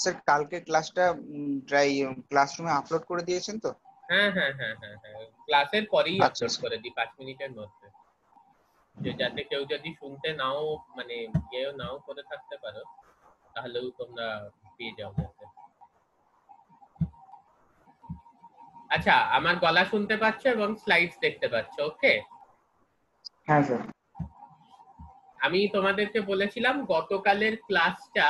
Sir কালকে ক্লাসটা ক্লাসরুমে আপলোড করে দিয়েছেন তো? হ্যাঁ হ্যাঁ হ্যাঁ হ্যাঁ হ্যাঁ, ক্লাসের পরেই আচ্ছা আপলোড স্যার। করে দিই 5 মিনিটের মধ্যে, যে যাতে কেউ যদি শুনতে নাও মানে কেউ নাও করে থাকতে পারো তাহলেও তোমরা পেয়ে যাও যাতে। আচ্ছা, আমার গলা শুনতে পাচ্ছ এবং স্লাইডস দেখতে পাচ্ছ? ওকে। হ্যাঁ স্যার। আমি তোমাদেরকে বলেছিলাম গতকালের ক্লাসটা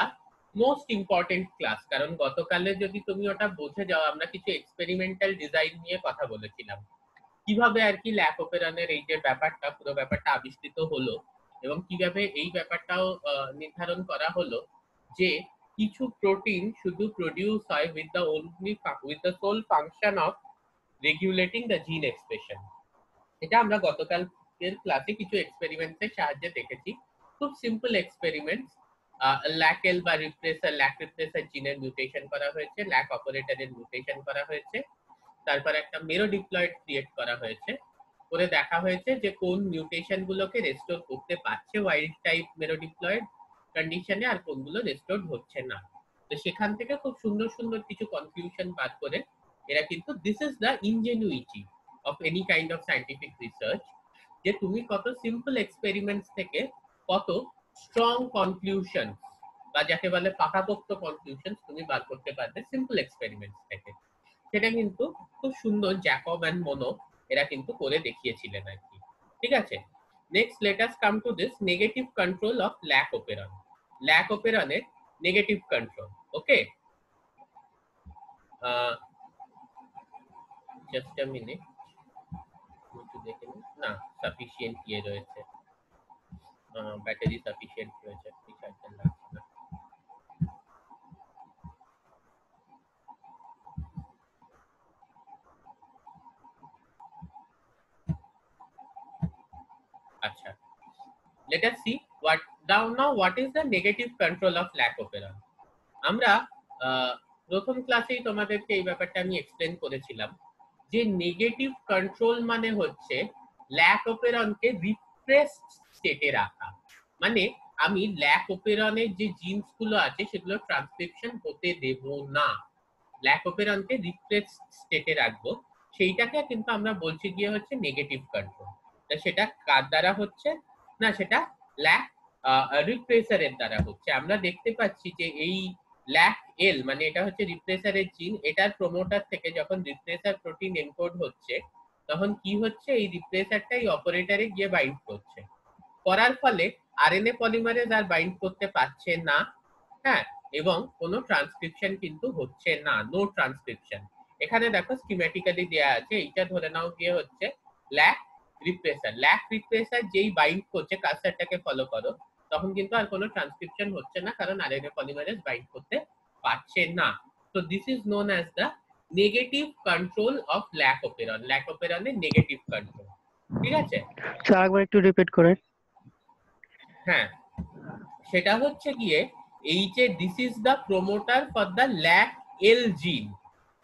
মোস্ট ইম্পর্টেন্ট ক্লাস, কারণ গতকালে যদি তুমি ওটা বুঝে যাও, আমরা কিছু এক্সপেরিমেন্টাল ডিজাইন নিয়ে কথা বলেছিলাম, কিভাবে আর কি ল্যাক ওপেরনের এই যে ব্যাপারটা, পুরো ব্যাপারটা আবিষ্কৃত হলো এবং কিভাবে এই ব্যাপারটাও নির্ধারণ করা হলো যে কিছু প্রোটিন শুধু প্রডিউস হয় with the sole function of regulating the gene expression. এটা আমরা গতকালের ক্লাসে কিছু এক্সপেরিমেন্টের সাহায্যে দেখেছি, খুব সিম্পল এক্সপেরিমেন্টস। ল্যাকেল বা ল্যাক রিপ্রেসার জিনের মিউটেশন করা হয়েছে, ল্যাক অপারেটরের মিউটেশন করা হয়েছে, তারপর একটা মেরোডিপ্লয়েড ক্রিয়েট করা হয়েছে, করে দেখা হয়েছে যে কোন মিউটেশন গুলোকে রেস্টোর করতে পারছে ওয়াইল্ড টাইপ মেরোডিপ্লয়েড কন্ডিশনে আর কোনগুলো রেস্টোর হচ্ছে না। তো সেখান থেকে খুব সুন্দর সুন্দর কিছু কনফিউশন বাদ করে এরা কিন্তু this is the Ingenuity of any kind of scientific research, যে তুমি কত সিম্পল এক্সপেরিমেন্টস থেকে কত স্ট্রং কনক্লুশন বা যাকে বলে পাকাপোক্ত কনক্লুশন তুমি বার করতে পারবে সিম্পল এক্সপেরিমেন্টস থেকে। সেটা কিন্তু খুব সুন্দর জ্যাকব অ্যান্ড মোনো এরা কিন্তু করে দেখিয়েছিলেন আর কি। ঠিক আছে, next let us come to this negative control of lac operon. Lac ওপেরনের negative control. Okay, just a minute, একটু দেখে নিই। না, সাফিসিয়েন্ট ইয়ে রয়েছে, ব্যাটারি সাফিসিয়েন্ট রয়েছে, রিচার্জার লাগছে না। আচ্ছা, let us see what is the negative control of lac operon. আমরা প্রথম ক্লাসেই তোমাদেরকে এই ব্যাপারটা আমি এক্সপ্লেন করেছিলাম যে নেগেটিভ কন্ট্রোল মানে হচ্ছে ল্যাক ওপেরনকে রিপ্রেসড স্টেটে রাখা। মানে আমি ল্যাক ওপেরনের যে জিনস গুলো আছে সেগুলো ট্রান্সক্রিপশন হতে দেব না, ল্যাক ওপেরনকে রিপ্রেসড স্টেটে রাখবো, সেইটাকে কিন্তু আমরা বলছি গিয়ে হচ্ছে নেগেটিভ কন্ট্রোল। সেটা কার দ্বারা হচ্ছে না, সেটা ল্যাক রিপ্রেসারের দ্বারা হচ্ছে। আমরা দেখতে পাচ্ছি যে এই ল্যাক এল মানে এটা হচ্ছে রিপ্রেসারের জিন, এটার প্রমোটার থেকে যখন রিপ্রেসার প্রোটিন এনকোড হচ্ছে তখন কি হচ্ছে, এই রিপ্রেসারটা এই অপারেটরে গিয়ে বাইন্ড করছে, করার ফলে আরএনএ পলিমারেজ আর বাইন্ড করতে পারছে না। হ্যাঁ, এবং কোনো ট্রান্সক্রিপশন কিন্তু হচ্ছে না, নো ট্রান্সক্রিপশন। এখানে দেখো স্কিম্যাটিক্যালি দেয়া আছে, এইটা ধরে নাও গিয়ে হচ্ছে ল্যাক রিপ্রেসার। ল্যাক রিপ্রেসার যেই বাইন্ড করছে, কার্সারটাকে ফলো করো, তখন কিন্তু আর কোনো ট্রান্সক্রিপশন হচ্ছে না, কারণ আরএনএ পলিমারেজ বাইন্ড করতে পারছে না। তো this is known as the negative control of lac operon, lac ওপেরনের নেগেটিভ কন্ট্রোল। ঠিক আছে, স্যার একবার একটু রিপিট করেন। হ্যাঁ, সেটা হচ্ছে গিয়ে এই যে this is the promoter for the lac L gene,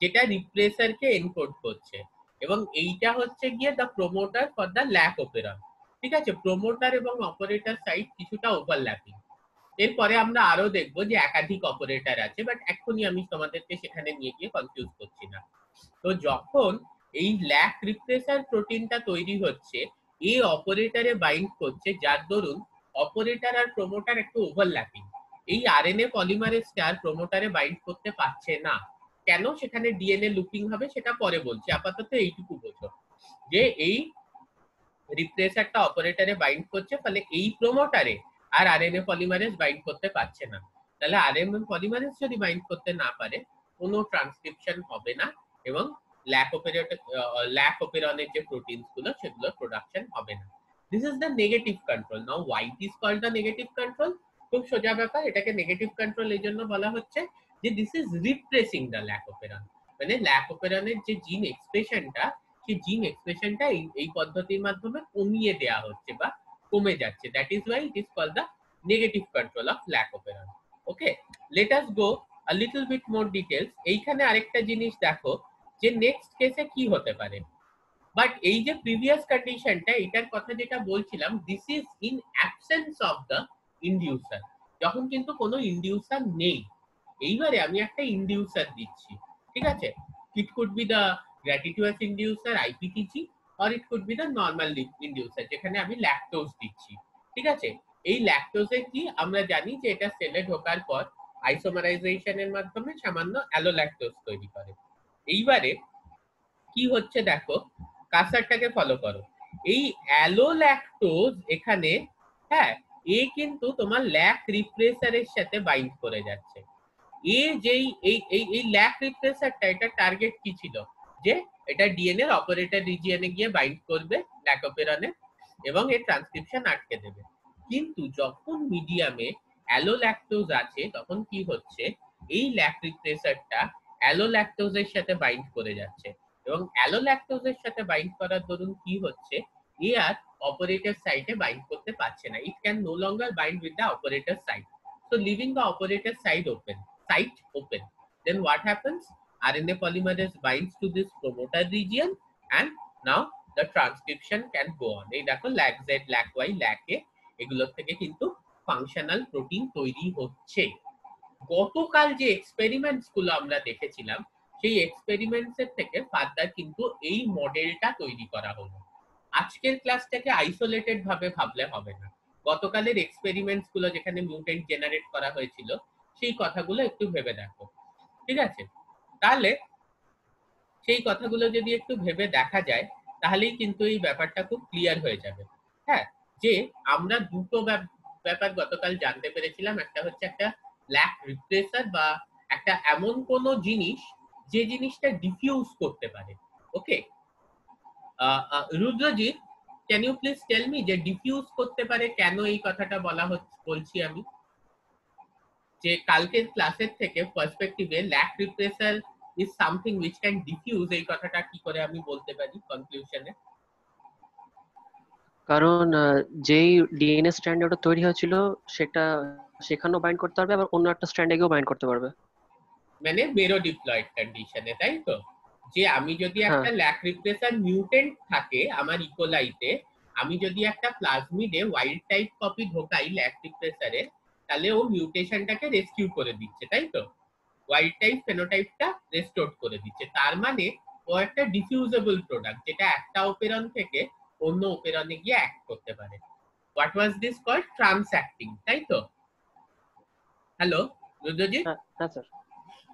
যেটা রিপ্রেসারকে এনকোড করছে, এবং এইটা হচ্ছে গিয়ে the promoter for the lac operon. ঠিক আছে, প্রমোটার এবং অপারেটর সাইড কিছুটা ওভারল্যাপিং। এরপরে আমরা আরো দেখবো যে একাধিক অপারেটর আছে, বাট এখনই আমি তোমাদেরকে সেখানে নিয়ে গিয়ে কনফিউজ করছি না। তো যখন এই ল্যাক রিপ্রেসার প্রোটিনটা তৈরি হচ্ছে, এই অপারেটরে বাইন্ড করছে, যার দরুন অপারেটর আর প্রমোটার একটু ওভারল্যাপিং, এই আরএনএ পলিমারেজটা আর প্রমোটারে বাইন্ড করতে পারছে না। কেন? সেখানে ডিএনএ লুপিং হবে, সেটা পরে বলছি, আপাতত এইটুকু বোঝো যে এই রিপ্রেসারটা অপারেটরে বাইন্ড করছে, ফলে এই প্রমোটারে আর আরএনএ পলিমারেজ বাইন্ড করতে পারছে না। তাহলে আরএনএ পলিমারেজ যদি বাইন্ড করতে না পারে, কোনো ট্রান্সক্রিপশন হবে না এবং ল্যাক ওপেরনের যে প্রোটিনস গুলো সেগুলো প্রোডাকশন হবে না। This is the negative control. Now why it is called the negative control? খুব সোজা ব্যাপার, এটাকে নেগেটিভ কন্ট্রোল এই জন্য বলা হচ্ছে যে this is repressing the lac operon. মানে ল্যাক ওপেরনের যে জিন এক্সপ্রেশনটা, সেই জিন এক্সপ্রেশনটা এই পদ্ধতির মাধ্যমে কমিয়ে দেয়া হচ্ছে বা কমে যাচ্ছে। That is why it is called the negative control of lac operon. Okay, let us go a little bit more details. এইখানে আরেকটা জিনিস দেখো যে নেক্সট কেসে কি হতে পারে। বাট এই যে প্রিভিয়াস কন্ডিশনটা, এটার কথা যেটা বলছিলাম, this is in absence of the inducer, যখন কিন্তু কোনো ইন্ডিউসার নেই। এইবারে আমি একটা ইন্ডিউসার দিচ্ছি, ঠিক আছে? It could be the gratuitous inducer IPTG, or it could be the normal inducer যেখানে আমি ল্যাকটোজ দিচ্ছি, ঠিক আছে? এই ল্যাকটোজে কি আমরা জানি যে এটা সেলে ঢোকার পর আইসোমারাইজেশনের মাধ্যমে সামান্য অ্যালোল্যাকটোজ তৈরি করে। এইবারে কি হচ্ছে দেখো, কার্সারটাকে ফলো করো। এই অ্যালোল্যাকটোজ এখানে, হ্যাঁ, এ কিন্তু তোমার ল্যাক রিপ্রেসারের সাথে বাইন্ড করে যাচ্ছে। এ যেই এই ল্যাক রিপ্রেসারটা, এটা টার্গেট কি ছিল, যে এটা ডিএনএ এর অপারেটর রিজিয়নে গিয়ে বাইন্ড করবে ল্যাকোপেরনে এবং এর ট্রান্সক্রিপশন আটকে দেবে। কিন্তু যখন মিডিয়ামে অ্যালোল্যাকটোজ আছে তখন কি হচ্ছে, এই ল্যাক রিপ্রেসারটা অ্যালোল্যাকটোজের সাথে বাইন্ড করে যাচ্ছে এবং অ্যালোল্যাকটোজের সাথে বাইন্ড করার দরুন কি হচ্ছে, এ আর অপারেটর সাইটে বাইন্ড করতে পারছে না। It can no longer bind with the operator site, so leaving the operator site open. Then what happens? RNA polymerase binds to this promoter region and now the transcription can go on. এই দেখো lac Z, lac Y, lac A এগুলোর থেকে কিন্তু functional protein তৈরি হচ্ছে। গতকাল যে experiments গুলো আমরা দেখেছিলাম সেই এক্সপেরিমেন্টস এর থেকে ফার্দার কিন্তু এই মডেলটা তৈরি করা হলো। আজকের ক্লাসটাকে আইসোলেটেড ভাবে ভাবলে হবে না। গতকালের এক্সপেরিমেন্টস গুলো যেখানে মিউটেন্ট জেনারেট করা হয়েছিল সেই কথাগুলো একটু ভেবে দেখো, ঠিক আছে? তাহলে সেই কথাগুলো যদি একটু ভেবে দেখা যায় তাহলেই কিন্তু এই ব্যাপারটা খুব ক্লিয়ার হয়ে যাবে। হ্যাঁ, যে আমরা দুটো ব্যাপার গতকাল জানতে পেরেছিলাম। একটা হচ্ছে একটা ল্যাক রিপ্রেসার বা একটা এমন কোন জিনিস যে জিনিসটা ডিফিউজ করতে পারে। Okay, Rudrajit, can you please tell me যে ডিফিউজ করতে পারে কেন এই কথাটা বলছি আমি? যে কালকের ক্লাসের থেকে পার্সপেক্টিভে lac repressor is something which can diffuse, এই কথাটা কি করে আমি বলতে পারি কনক্লুশনে? কারণ যেই ডিএনএ স্ট্র্যান্ড ওটা তৈরি হয়েছিল সেটা সেখানেও বাইন্ড করতে পারবে, আবার অন্য একটা স্ট্র্যান্ডে গিয়েও বাইন্ড করতে পারবে। মানে মেরো ডিপ্লয়েড কন্ডিশনে, তাই তো? যে আমি যদি হ্যাঁ, একটা ল্যাক রিপ্রেসার মিউটেন্ট থাকে আমার ইকোলাইতে, আমি যদি একটা প্লাজমিডে ওয়াইল্ড টাইপ কপি ঢোকাই ল্যাক রিপ্রেসারে, তাহলে ও মিউটেশনটাকে রেস্কিউ করে দিচ্ছে, তাই তো? ওয়াইল্ড টাইপ ফেনোটাইপটা রেস্টোর করে দিচ্ছে। তার মানে ও একটা ডিফিউজেবল প্রোডাক্ট যেটা একটা অপেরন থেকে অন্য অপেরনে গিয়ে অ্যাক্ট করতে পারে। What was this called? Transacting, তাই তো? হ্যালো রুদ্রজিৎ? হ্যাঁ, হ্যাঁ স্যার।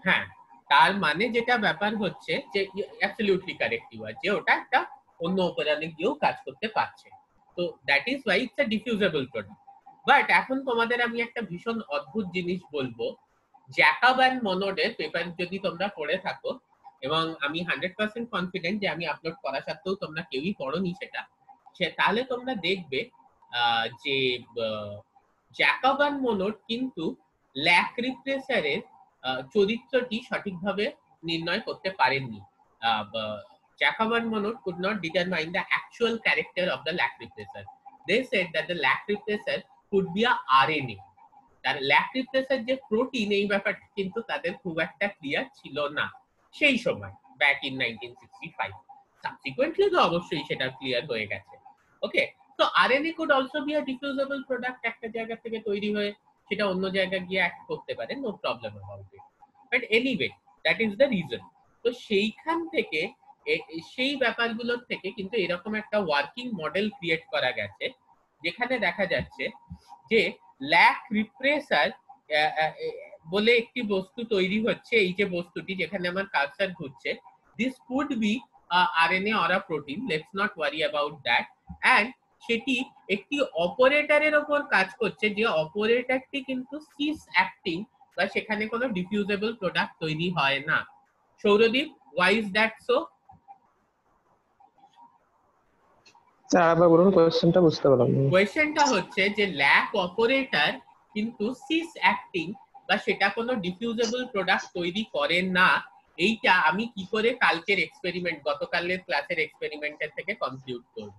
হ্যাঁ, তার মানে যেটা ব্যাপার হচ্ছে যে অ্যাবসলিউটলি কারেক্ট ইউ আর, যে ওটা একটা অন্য অপেরনে গিয়েও কাজ করতে পারছে। তো that is why it's a diffusible product. But এখন তোমাদের আমি একটা ভীষণ অদ্ভুত জিনিস বলবো। জ্যাকব অ্যান্ড মনোডের পেপার যদি তোমরা পড়ে থাকো, এবং আমি 100% কনফিডেন্ট যে আমি আপলোড করা সত্ত্বেও তোমরা কেউই পড়োনি সেটা, তাহলে তোমরা দেখবে যে জ্যাকব অ্যান্ড মনোড কিন্তু ল্যাক রিপ্রেসারের চরিত্রটি সঠিকভাবে নির্ণয় করতে পারেননি। Jacob and Monod could not determine the actual character of the lac repressor. They said that the lac repressor could be a RNA. তার ল্যাক রিপ্রেসার যে প্রোটিন, এই ব্যাপারটা কিন্তু তাদের খুব একটা ক্লিয়ার ছিল না সেই সময়, ব্যাক ইন 1965। সাবসিকুয়েন্টলি তো অবশ্যই সেটা ক্লিয়ার হয়ে গেছে। ওকে, তো RNA could also be a diffusible product, একটা জায়গা থেকে তৈরি হয়ে সেটা অন্য জায়গায় গিয়ে অ্যাক্ট করতে পারে, no problem about it. But anyway, that is the reason. তো সেইখান থেকে সেই ব্যাপারগুলোর থেকে কিন্তু এরকম একটা ওয়ার্কিং মডেল ক্রিয়েট করা গেছে যেখানে দেখা যাচ্ছে যে ল্যাক রিপ্রেসার বলে একটি বস্তু তৈরি হচ্ছে। এই যে বস্তুটি যেখানে আমার কার্সার ঘুরছে, this could be RNA or a protein, let's not worry about that. And সেটি একটি অপারেটরের ওপর কাজ করছে, যে অপারেটরটি কিন্তু সিস অ্যাক্টিং, বা সেখানে কোনো ডিফিউজেবল প্রোডাক্ট তৈরি হয় না। Sourodip, why is that so? Sir আবার বলুন, কোশ্চেনটা বুঝতে পারলাম না। কোয়েশ্চেনটা হচ্ছে যে ল্যাক অপারেটর কিন্তু সিস অ্যাক্টিং, বা সেটা কোনো ডিফিউজেবল প্রোডাক্ট তৈরি করে না। এইটা আমি কি করে কালকের এক্সপেরিমেন্ট, গতকালের ক্লাসের এক্সপেরিমেন্টের থেকে কনক্লুড করব?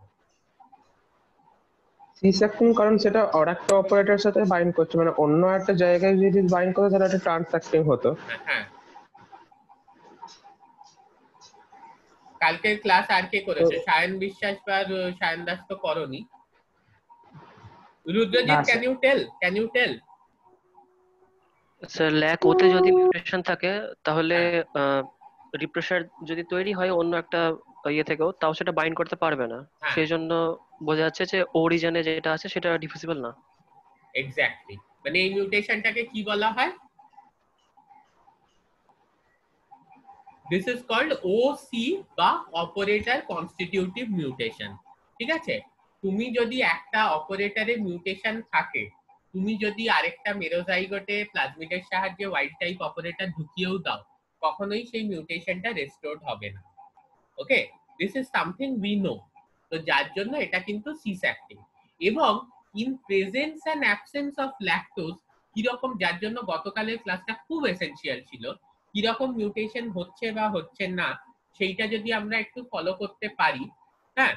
সিস অ্যাক্টিং, কারণ সেটা আর একটা অপারেটরের সাথে বাইন্ড করছে, মানে অন্য একটা জায়গায় যদি বাইন্ড করতো তাহলে একটা ট্রান্স অ্যাক্টিং হতো। হ্যাঁ, কালকের ক্লাস আর কে করেছে? সায়ন বিশ্বাস বা সায়ন দাস তো করনি। Rudrajit, can you tell? Sir lac ওতে যদি মিউটেশন থাকে তাহলে হ্যাঁ রিপ্রেসার যদি তৈরি হয় অন্য একটা ইয়ে থেকেও, তাও সেটা বাইন্ড করতে পারবে না। হ্যাঁ সেই জন্য বোঝা যাচ্ছে যে অরিজিনে যেটা আছে সেটা ডিফিজিবল না। এক্স্যাক্টলি, মানে এই মিউটেশনটাকে কি বলা হয়? দিস ইজ কল্ড ওসি বা অপারেটর কনস্টিটিউটিভ মিউটেশন। ঠিক আছে, তুমি যদি একটা অপারেটরে মিউটেশন থাকে, তুমি যদি আরেকটা মেরোজাইগোটে প্লাজমিডের সাহায্যে ওয়াইল্ড টাইপ অপারেটর ঢুকিয়েও দাও, কখনোই সেই মিউটেশনটা রেস্টোরড হবে না। Okay, this is something we know. তো যার জন্য এটা কিন্তু সিস অ্যাক্টিভ। এবং in presence and absence of lactose কিরকম, যার জন্য গতকালের ক্লাসটা খুব এসেনশিয়াল ছিল, কিরকম মিউটেশন হচ্ছে বা হচ্ছে না সেইটা যদি আমরা একটু ফলো করতে পারি, হ্যাঁ,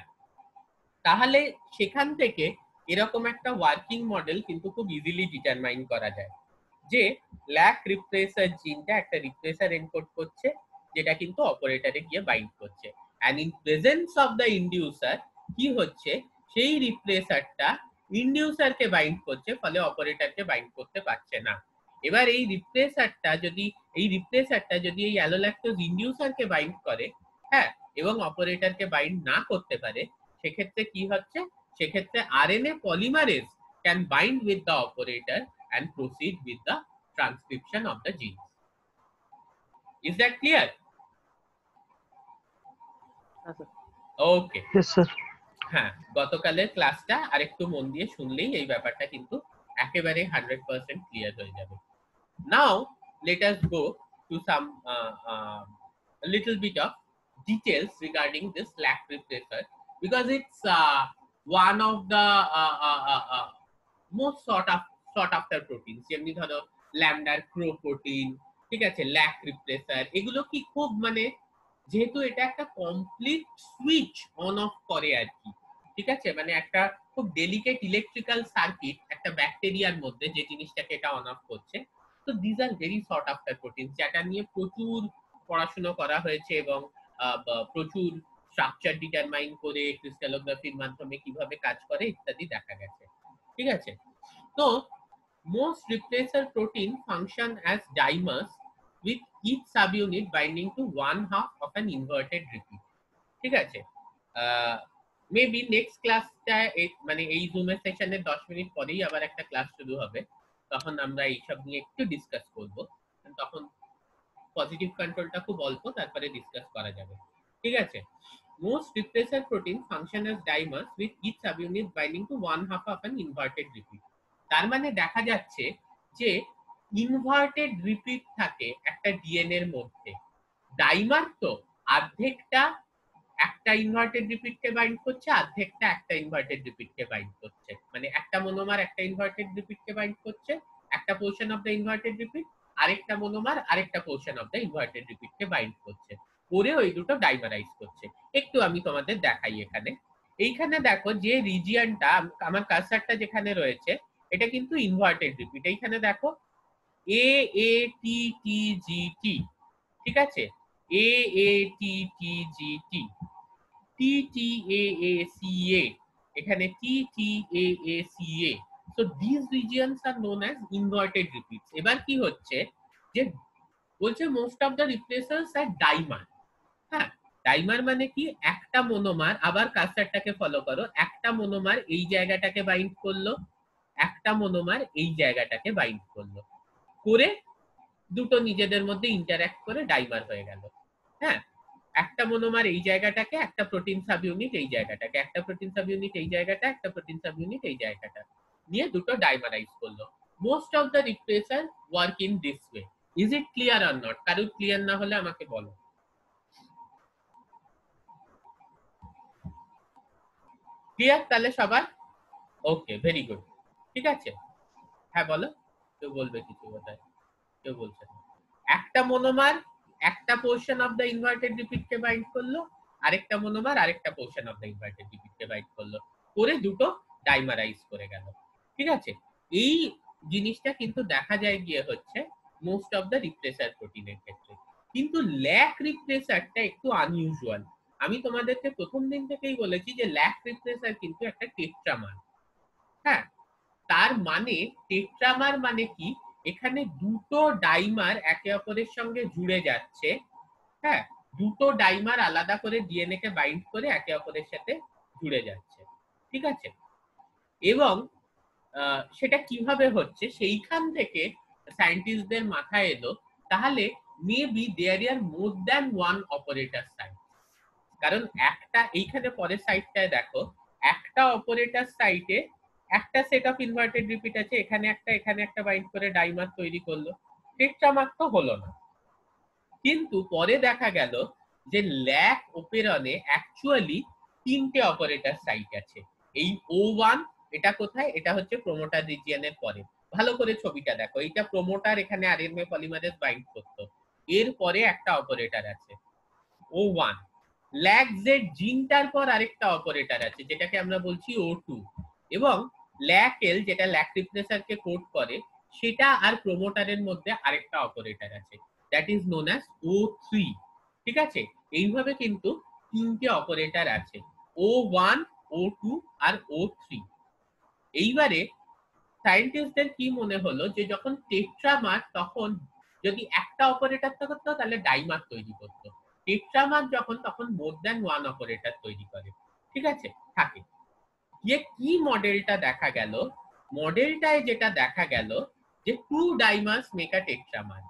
তাহলে সেখান থেকে এরকম একটা ওয়ার্কিং মডেল কিন্তু খুব ইজিলি ডিটারমাইন করা যায় যে ল্যাক রিপ্রেসার জিনটা একটা রিপ্রেসার এনকোড করছে, যেটা কিন্তু অপারেটরে গিয়ে বাইন্ড করছে। And in presence of the inducer কি হচ্ছে, সেই রিপ্রেসারটা ইন্ডিউসারকে বাইন্ড করছে, ফলে অপারেটরকে বাইন্ড করতে পারছে না। এবার এই রিপ্লেসারটা যদি এই অ্যালোল্যাকটোজ ইন্ডিউসারকে বাইন্ড করে, হ্যাঁ, এবং অপারেটরকে বাইন্ড না করতে পারে, সেক্ষেত্রে কি হচ্ছে, সেক্ষেত্রে RNA polymerase can bind with the operator and proceed with the transcription of the genes. Is that clear? Okay. Yes, sir. হ্যাঁ, গতকালের ক্লাসটা আরেকটু মন দিয়ে শুনলেই এই ব্যাপারটা কিন্তু একেবারে 100% ক্লিয়ার হয়ে যাবে। Now let us go to some a little bit of details regarding this lac repressor, because it's one of the most sought after proteins, যেমনি ধরো ল্যামডার ক্রো প্রোটিন, ঠিক আছে, ল্যাক রিপ্রেসার, এগুলো কি খুব মানে, যেহেতু এটা একটা কমপ্লিট সুইচ অন অফ করে আর কি, ঠিক আছে, মানে একটা খুব ডেলিকেট ইলেকট্রিক্যাল সার্কিট একটা ব্যাকটেরিয়ার মধ্যে যে জিনিসটাকে এটা অন অফ করছে। তো these are very sort after protein, যেটা নিয়ে প্রচুর পড়াশোনা করা হয়েছে এবং প্রচুর স্ট্রাকচার ডিটারমাইন করে ক্রিস্টালোগ্রাফির মাধ্যমে কিভাবে কাজ করে ইত্যাদি দেখা গেছে। ঠিক আছে, তো most replacer protein function as dimers with each subunit binding to one half of an inverted repeat. ঠিক আছে, মেবি নেক্সট ক্লাসটা মানে এই জুমের সেশনের 10 মিনিট পরেই আবার একটা ক্লাস শুরু হবে, তখন আমরা এইসব নিয়ে একটু ডিসকাস করব। তখন পজিটিভ কন্ট্রোলটা খুব অল্প, তারপরে ডিসকাস করা যাবে। ঠিক আছে, most replacer protein function as dimers with each subunit binding to one half of an inverted repeat. তার মানে দেখা যাচ্ছে যে ইনভার্টেড রিপিট থাকে একটা ডিএনএ এর মধ্যে। ডাইমার তো অর্ধেকটা একটা ইনভার্টেড রিপিটকে বাইন্ড করছে, অর্ধেকটা একটা ইনভার্টেড রিপিটকে বাইন্ড করছে, মানে একটা মনোমার একটা ইনভার্টেড রিপিটকে বাইন্ড করছে, একটা portion of the inverted repeat, আরেকটা মনোমার আরেকটা পোরশন অফ দ্য ইনভার্টেড রিপিটকে বাইন্ড করছে, করে ওই দুটো ডাইমারাইজ করছে। একটু আমি তোমাদের দেখাই এখানে। এইখানে দেখো যে রিজিয়নটা আমার কার্সারটা যেখানে রয়েছে, এটা কিন্তু ইনভার্টেড রিপিট। এইখানে দেখো এ এ টি টি জি টি, ঠিক আছে, এ এ টি টি জি টি, টি T A A C A, এখানে T T A A C A. So this regions are known as inverted repeats. এবার কি হচ্ছে যে বলছে most of the repressors are dimer. হ্যাঁ, ডাইমার মানে কি, একটা মনোমার, আবার কার্সারটাকে ফলো করো, একটা মনোমার এই জায়গাটাকে বাইন্ড করলো, একটা মনোমার এই জায়গাটাকে বাইন্ড করলো, করে দুটো নিজেদের মধ্যে ইন্টারঅ্যাক্ট করে ডাইমার হয়ে গেল। হ্যাঁ, একটা মনোমার এই জায়গাটাকে, একটা প্রোটিন সাব ইউনিট এই জায়গাটাকে, একটা প্রোটিন সাব ইউনিট এই জায়গাটা, একটা প্রোটিন সাব ইউনিট এই জায়গাটা নিয়ে দুটো ডাইমারাইজ করলো। Most of the replacer work in this way. Is it clear or not? কারোর ক্লিয়ার না হলে আমাকে বলো। ক্লিয়ার তাহলে সবার? ওকে, ভেরি গুড। ঠিক আছে, হ্যাঁ বলো, কেউ বলবে কিছু বোধহয়, কেউ বলছে না। একটা মনোমার একটা পোরশন অফ দ্য ইনভার্টেড রিপিটকে বাইন্ড করলো, আরেকটা মনোমার আরেকটা পোরশন অফ দ্য ইনভার্টেড রিপিটকে বাইন্ড করলো, করে দুটো ডাইমারাইজ করে গেল। ঠিক আছে, এই জিনিসটা কিন্তু দেখা যায় গিয়ে হচ্ছে মোস্ট অফ দ্য রিপ্লেসার প্রোটিনের ক্ষেত্রে। কিন্তু ল্যাক রিপ্লেসারটা একটু আনইউজুয়াল। আমি তোমাদেরকে প্রথম দিন থেকেই বলেছি যে ল্যাক রিপ্লেসার কিন্তু একটা টেট্রামার। হ্যাঁ, তার মানে টেট্রামার মানে কি, এখানে দুটো ডাইমার একে অপরের সঙ্গে জুড়ে যাচ্ছে। হ্যাঁ, দুটো ডাইমার আলাদা করে ডিএনএ কে বাইন্ড করে একে অপরের সাথে জুড়ে যাচ্ছে, ঠিক আছে। এবং সেটা কিভাবে হচ্ছে সেইখান থেকে সায়েন্টিস্টদের মাথায় এলো তাহলে maybe there are more than one operator site. কারণ একটা এইখানে পরের সাইটটায় দেখো, একটা অপারেটর সাইটে একটা সেট অফ ইনভার্টেড রিপিট আছে, এখানে একটা বাইন্ড করে ডাইমার তৈরি করলো, টেট্রামার তো হলো না। কিন্তু পরে দেখা গেল যে ল্যাক ওপেরনে অ্যাকচুয়ালি তিনটে অপারেটর সাইট আছে। এই O1 এটা কোথায়, এটা হচ্ছে প্রোমোটার রিজিয়নের পরে। ভালো করে ছবিটা দেখো, এইটা প্রোমোটার, এখানে আরএনএ পলিমারেজ বাইন্ড করতো, এর পরে একটা অপারেটর আছে O1। ল্যাক জেড জিনটার পর আরেকটা অপারেটর আছে যেটাকে আমরা বলছি O2, এবং ল্যাক এল যেটা ল্যাক রিপ্লেসারকে কোড করে সেটা আর প্রোমোটারের মধ্যে আরেকটা অপারেটর আছে, that is known as O3। ঠিক আছে, এইভাবে কিন্তু তিনটে অপারেটর আছে, O1, O2 আর O3। এইবারে সায়েন্টিস্টদের কি মনে হলো যে যখন টেট্রামার, তখন যদি একটা অপারেটর থাকতো তাহলে ডাইমার তৈরি করতো, টেট্রামার যখন তখন মোর দ্যান ওয়ান অপারেটর তৈরি করে, ঠিক আছে, থাকে। যে কি মডেলটা দেখা গেল, মডেলটায় যেটা দেখা গেল যে two dimers make a tetramer,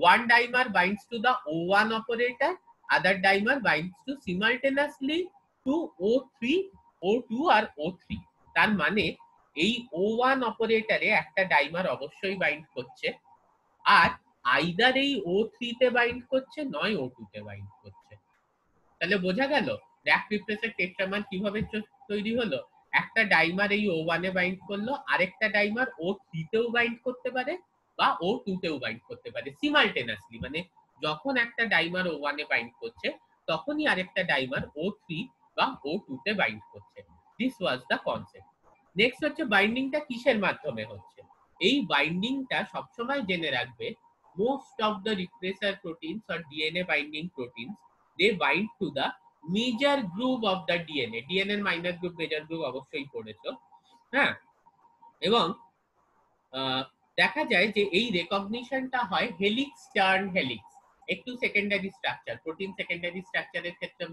one dimer binds to the O1 operator, other dimer binds to simultaneously to O3, O2 আর O3। তার মানে এই O1 অপারেটরে একটা ডাইমার অবশ্যই বাইন্ড করছে, আর আইদার এই O3 তে বাইন্ড করছে নয় O2 তে বাইন্ড করছে। তাহলে বোঝা গেল র্যাক রিপ্লেসের টেট্রামার কিভাবে তৈরি হলো। একটা ডাইমার এই O1 এ বাইন্ড করলো, আরেকটা ডাইমার O3 তেও বাইন্ড করতে পারে বা O2 তেও বাইন্ড করতে পারে সিমালটেনাসলি, মানে যখন একটা ডাইমার O1 এ বাইন্ড করছে তখনই আরেকটা ডাইমার O3 বা O2 তে বাইন্ড করছে। This was the concept. Next হচ্ছে বাইন্ডিংটা কিসের মাধ্যমে হচ্ছে। এই বাইন্ডিংটা সবসময় জেনে রাখবে, most of the replacer proteins or DNA binding proteins, they bind to the major group of the DNA, DNA এর মাইনর গ্রুপ মেজর গ্রুপ অবশ্যই পড়েছো, হ্যাঁ। এবং দেখা যায় যে এই রেকগনিশনটা হয় হেলিক্স টার্ন হেলিক্স, একটু সেকেন্ডারি স্ট্রাকচার, প্রোটিন সেকেন্ডারি স্ট্রাকচারের ক্ষেত্রে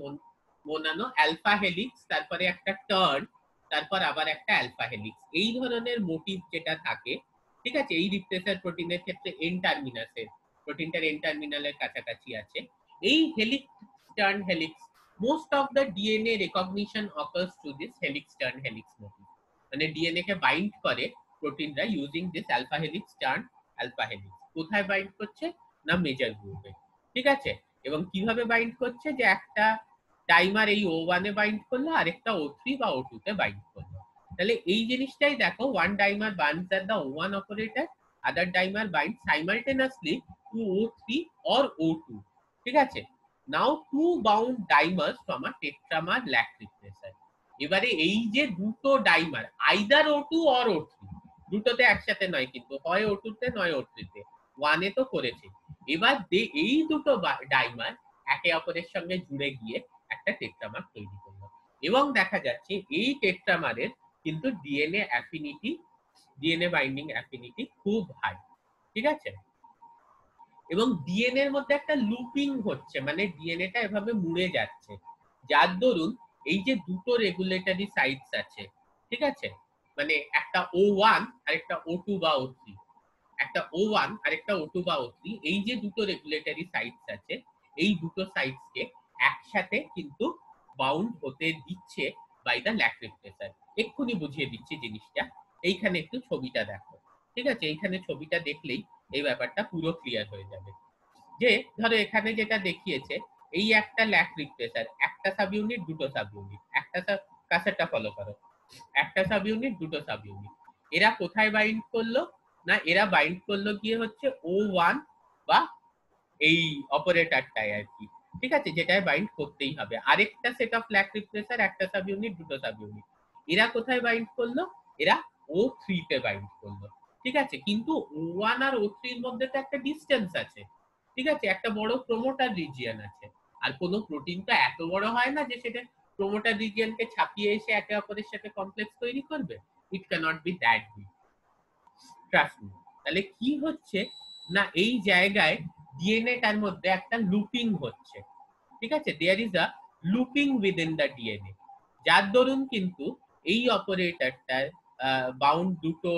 মনানো অ্যালফা হেলিক্স, তারপরে একটা টার্ন, তারপর আবার একটা অ্যালফা হেলিক্স, এই ধরনের মোটিভ যেটা থাকে, ঠিক আছে। এই রিপ্লেসার প্রোটিনের ক্ষেত্রে এন টার্মিনাসের, প্রোটিনটার এন টার্মিনালের কাছাকাছি আছে এই helix turn helix. Most of the DNA recognition occurs to this helix turn helix motif, মানে ডিএনএ কে বাইন্ড করে প্রোটিনরা using this alpha helix turn alpha helix. কোথায় বাইন্ড করছে না মেজর গ্রুপে, ঠিক আছে। এবং কিভাবে বাইন্ড করছে, যে একটা ডাইমার এই O1 এ বাইন্ড করলো, আরেকটা O3 বা O2 তে বাইন্ড করলো। তাহলে এই জিনিসটাই দেখো, one dimer binds at the O1 operator, other dimer binds simultaneously to O3 or O2, ঠিক আছে। Now two bound dimers from a tetramer lac repressor. এবারে এই যে দুটো dimer, either O2 or O3, দুটোতে একসাথে নয় কিন্তু, হয় O2 তে নয় O3 তে, ওয়ান এ তো করেছে। এবার এই দুটো ডাইমার একে অপরের সঙ্গে জুড়ে গিয়ে একটা টেট্রামার তৈরি করলো, এবং দেখা যাচ্ছে এই টেট্রামারের কিন্তু DNA affinity, DNA binding affinity খুব হাই, ঠিক আছে। এবং ডিএনএ এর মধ্যে একটা লুপিং হচ্ছে, মানে ডিএনএটা এভাবে মুড়ে যাচ্ছে, যার দরুন এই যে দুটো রেগুলেটরি সাইটস আছে, ঠিক আছে, মানে একটা O1 আর একটা O2 বা O3, একটা O1 আর একটা O2 বা O3, এই যে দুটো রেগুলেটরি সাইটস আছে, এই দুটো সাইটস কে একসাথে কিন্তু বাউন্ড হতে দিচ্ছে বাই দা ল্যাক রিপ্লেসার। এক্ষুনি বুঝিয়ে দিচ্ছি জিনিসটা, এইখানে একটু ছবিটা দেখো, ঠিক আছে। এইখানে ছবিটা দেখলেই এই ব্যাপারটা পুরো ক্লিয়ার হয়ে যাবে। যে ধরো এখানে যেটা দেখিয়েছে, এই একটা ল্যাক রিপ্লেসার, একটা সাব ইউনিট, দুটো সাব ইউনিট, একটা কাছেরটা ফলো করো, একটা সাব ইউনিট, দুটো সাব ইউনিট, এরা কোথায় বাইন্ড করলো না, এরা বাইন্ড করলো গিয়ে হচ্ছে O1 বা এই অপারেটরটাই আর কি, ঠিক আছে, যেটায় বাইন্ড করতেই হবে। আরেকটা সেট অফ ল্যাক রিপ্লেসার, একটা সাব ইউনিট, দুটো সাব ইউনিট, এরা কোথায় বাইন্ড করলো, এরা O3 তে বাইন্ড করলো, ঠিক আছে। কিন্তু O1 আর O3 এর মধ্যে তো একটা ডিসটেন্স আছে, ঠিক আছে, একটা বড় প্রোমোটার রিজিয়ন আছে। আর কোনো প্রোটিন তো এত বড় হয় না যে সেটা প্রোমোটার রিজিয়নকে ছাপিয়ে এসে একে অপরের সাথে কমপ্লেক্স তৈরি করবে। It can't be that big, trust me. তাহলে কি হচ্ছে না এই জায়গায় ডিএনএ টার মধ্যে একটা লুপিং হচ্ছে, ঠিক আছে, there is a looping within the DNA, যার দরুন কিন্তু এই অপারেটরটার বাউন্ড দুটো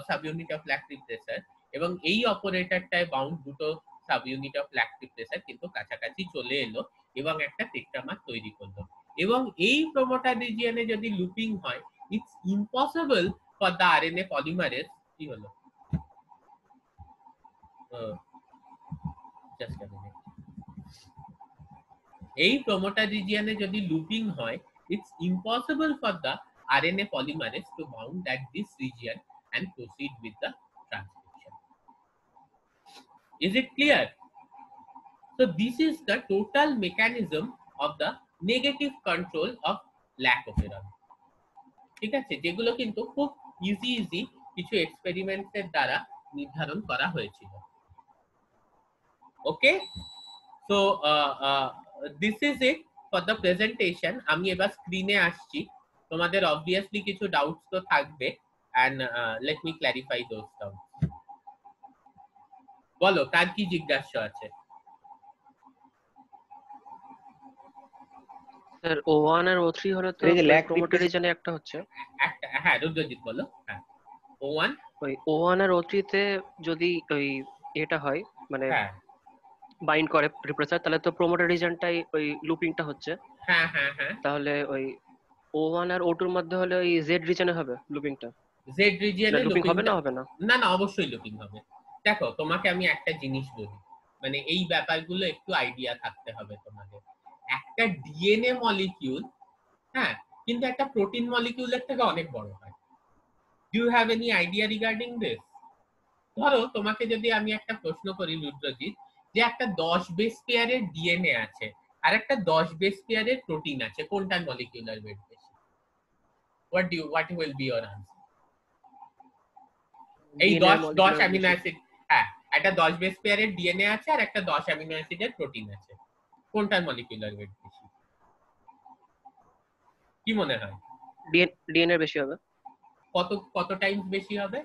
subunit of lac repressor এবং এই অপারেটরটায় বাউন্ড দুটো subunit of lac repressor কিন্তু কাছাকাছি চলে এলো এবং একটা টেট্রামার তৈরি করলো। এবং এই প্রোমোটার রিজিয়নে যদি লুপিং হয়, it's impossible for the RNA polymerase, কি হলো, জাস্ট আ মিনিট, এই প্রোমোটার রিজিয়নে যদি লুপিং হয়, it's impossible for the RNA polymerase to bound at this region and proceed with the transcription. Is it clear? So this is the total mechanism of the negative control of lac operon. ঠিক আছে, যেগুলো কিন্তু খুব easy কিছু এক্সপেরিমেন্টের দ্বারা নির্ধারণ করা হয়েছিল। Okay, so this is it for the presentation. আমি এবার স্ক্রিনে আসছি, তোমাদের অবভিয়াসলি কিছু ডাউটস তো থাকবে, and let me clarify those doubts. বলো কার কি জিজ্ঞাসা আছে? স্যার O1 আর O3 হলো তো এই যে ল্যাক প্রোমোটার রিজনে একটা হচ্ছে, একটা, হ্যাঁ রুদ্রজিৎ বলো। হ্যাঁ, O1, ওই O1 আর O3 তে যদি ওই এটা হয় মানে হ্যাঁ বাইন্ড করে রিপ্রেসার, তাহলে তো প্রোমোটার রিজনটাই ওই লুপিংটা হচ্ছে। হ্যাঁ হ্যাঁ হ্যাঁ, তাহলে ওই O1 আর O2 এর মধ্যে হলে ওই জেড রিজনে হবে লুপিংটা, জেড রিজিয়নে লুপিং হবে না হবে না? না না, অবশ্যই লুপিং হবে। দেখো তোমাকে আমি একটা জিনিস বলি, মানে এই ব্যাপারগুলো একটু আইডিয়া থাকতে হবে তোমাদের। একটা ডিএনএ মলিকিউল, হ্যাঁ, কিন্তু একটা প্রোটিন মলিকিউলের থেকে অনেক বড় হয়। Do you have any idea regarding this? ধরো তোমাকে যদি আমি একটা প্রশ্ন করি রুদ্রজিৎ, যে একটা 10 বেস পেয়ারের ডিএনএ আছে আর একটা 10 বেস পেয়ারের প্রোটিন আছে, কোনটার মলিকিউলার ওয়েট বেশি? what will be your answer? এই 10 অ্যামিনো অ্যাসিড, হ্যাঁ, একটা 10 বেস পেয়ারের ডিএনএ আছে আর একটা 10 অ্যামিনো অ্যাসিডের প্রোটিন আছে, কোনটার মলিকিউলার ওয়েট বেশি? কি মনে হয়? ডিএনএ বেশি হবে। কত টাইমস বেশি হবে?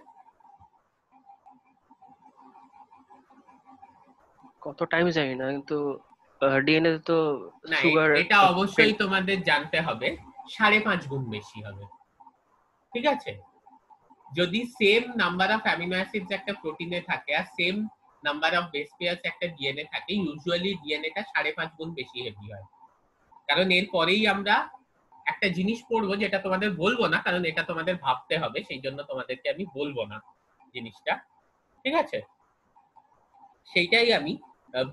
কত টাইম জানি না, কিন্তু ডিএনএ তো না, সুগার এটা অবশ্যই তোমাদের জানতে হবে, 5.5 গুণ বেশি হবে। ঠিক আছে, যদি same number of amino acids একটা প্রোটিনে থাকে আর same number of base pairs একটা ডিএনএ থাকে, ইউজুয়ালি ডিএনএটা 5.5 গুণ বেশি হেভি হয়। কারণ এর পরেই আমরা একটা জিনিস পড়বো, যেটা তোমাদের বলবো না, কারণ এটা তোমাদের ভাবতে হবে, সেই জন্য তোমাদেরকে আমি বলবো না জিনিসটা। ঠিক আছে, সেইটাই আমি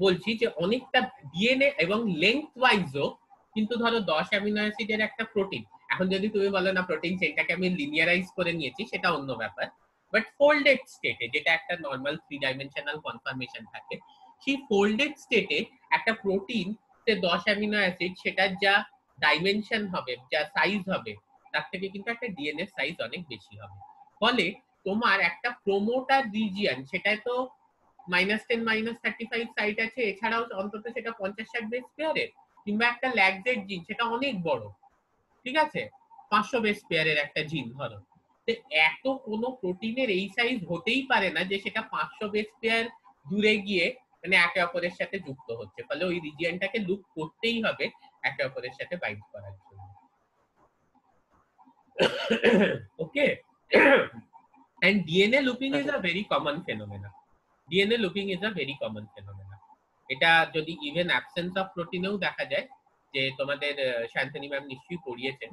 বলছি যে অনেকটা ডিএনএ এবং লেংথ ওয়াইজও কিন্তু ধরো 10 অ্যামিনো অ্যাসিডের একটা প্রোটিন, এখন যদি তুমি বলো না প্রোটিন সেইটাকে আমি লিনিয়ারাইজ করে নিয়েছি, সেটা অন্য ব্যাপার, বাট ফোল্ডেড স্টেটে যেটা একটা নর্মাল 3 ডাইমেনশনাল কনফার্মেশন থাকে, সেই ফোল্ডেড স্টেটে একটা প্রোটিন তে 10 অ্যামিনো অ্যাসিড, সেটার যা ডাইমেনশন হবে, যা সাইজ হবে, তার থেকে কিন্তু একটা ডিএনএ সাইজ অনেক বেশি হবে। ফলে তোমার একটা প্রোমোটার রিজিয়ন, সেটাই তো -10 -35 সাইট আছে, এছাড়াও অন্তত সেটা 50-60 বেস পেয়ারের, কিংবা একটা ল্যাকজেড জিন, সেটা অনেক বড়, ঠিক আছে, 500 বেস পেয়ারের একটা জিন ধরো, তো এত কোনো প্রোটিনের এই সাইজ হতেই পারে না যে সেটা 500 বেস পেয়ার দূরে গিয়ে মানে একে অপরের সাথে যুক্ত হচ্ছে, ফলে ওই রিজিয়নটাকে লুপ করতেই হবে একে অপরের সাথে বাইন্ড করার জন্য। ওকে, and DNA looping is a very common phenomena. DNA looping is a very common phenomena. এটা যদি ইভেন অ্যাবসেন্স অফ প্রোটিনেও দেখা যায়, যে তোমাদের শান্তনী ম্যাম নিশ্চয়ই পড়িয়েছেন,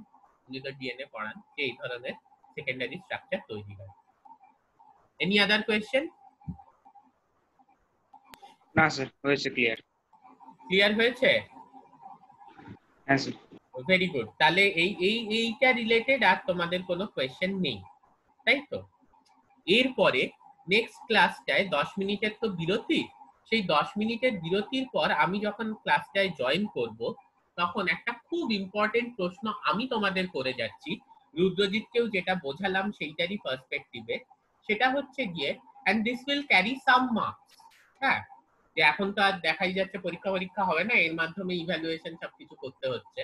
উনি তো ডিএনএ পড়ান, যে এই ধরনের সেকেন্ডারি স্ট্রাকচার তৈরি হয়। Any other question? না স্যার, হয়েছে, ক্লিয়ার হয়েছে? হ্যাঁ স্যার। ভেরি গুড, তাহলে এইটা রিলেটেড আর তোমাদের কোনো কোয়েশ্চেন নেই, তাই তো? এরপরে নেক্সট ক্লাসটায় 10 মিনিটের তো বিরতি, সেই 10 মিনিটের বিরতির পর আমি যখন ক্লাসটায় জয়েন করব, তখন একটা খুব ইম্পর্টেন্ট প্রশ্ন আমি তোমাদের করে যাচ্ছি, রুদ্রজিৎকেও যেটা বোঝালাম সেইটারই পার্সপেক্টিভে, সেটা হচ্ছে গিয়ে, and this will carry some marks. হ্যাঁ, যে এখন তো আর দেখাই যাচ্ছে পরীক্ষা হবে না, এর মাধ্যমে ইভ্যালুয়েশন সবকিছু করতে হচ্ছে।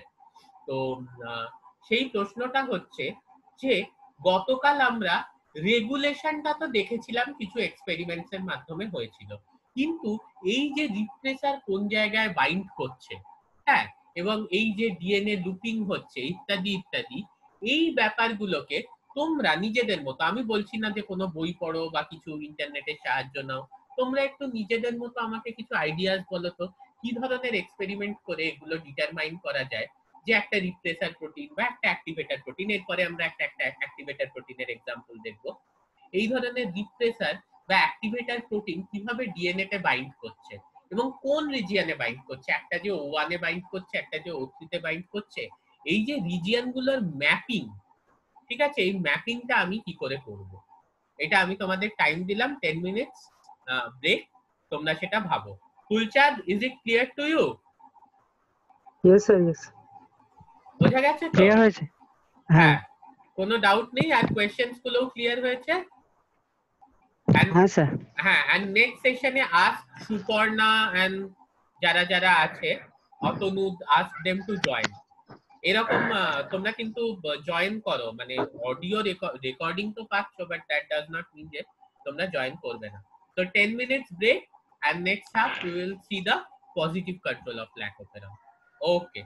তো সেই প্রশ্নটা হচ্ছে যে গতকাল আমরা রেগুলেশনটা তো দেখেছিলাম কিছু এক্সপেরিমেন্টস এর মাধ্যমে হয়েছিল, কিন্তু এই যে রিপ্রেসার কোন জায়গায় বাইন্ড করছে, হ্যাঁ, এবং এই যে ডিএনএ লুপিং হচ্ছে ইত্যাদি ইত্যাদি, এই ব্যাপারগুলোকে তোমরা নিজেদের মতো, আমি বলছি না যে কোনো বই পড়ো বা কিছু ইন্টারনেটের সাহায্য নাও, তোমরা একটু নিজেদের মতো আমাকে কিছু আইডিয়াস বলো তো, কি ধরনের এক্সপেরিমেন্ট করে এগুলো ডিটারমাইন করা যায় যে একটা রিপ্রেসার প্রোটিন বা একটা অ্যাক্টিভেটর প্রোটিন, এরপরে আমরা একটা অ্যাক্টিভেটর প্রোটিনের এক্সাম্পল দেখবো, এই ধরনের রিপ্রেসার বা অ্যাক্টিভেটর প্রোটিন কিভাবে ডিএনএ তে বাইন্ড করছে এবং কোন রিজিয়নে বাইন্ড করছে, একটা যে O1 এ বাইন্ড করছে, একটা যে O3 তে বাইন্ড করছে, এই যে রিজিয়ন গুলোর ম্যাপিং, ঠিক আছে, এই ম্যাপিংটা আমি কি করে করব, এটা আমি তোমাদের টাইম দিলাম 10 মিনিটস ব্রেক, তোমরা সেটা ভাবো। Phulchand, is it clear to you? Yes sir, yes. বোঝা গেছে তো? ক্লিয়ার হয়েছে? হ্যাঁ কোনো ডাউট নেই? আর কোয়েশ্চেন্স গুলোও ক্লিয়ার হয়েছে? হ্যাঁ স্যার। হ্যাঁ, and next সেশনে ask সুপর্ণা and যারা যারা আছে, Atanu, ask them to join। এরকম তোমরা কিন্তু জয়েন করো, মানে অডিও রেকর্ডিং তো পাচ্ছ, but that does not mean যে তোমরা জয়েন করবে না। তো 10 minutes break and next half we will see the positive control of lac operum. Okay.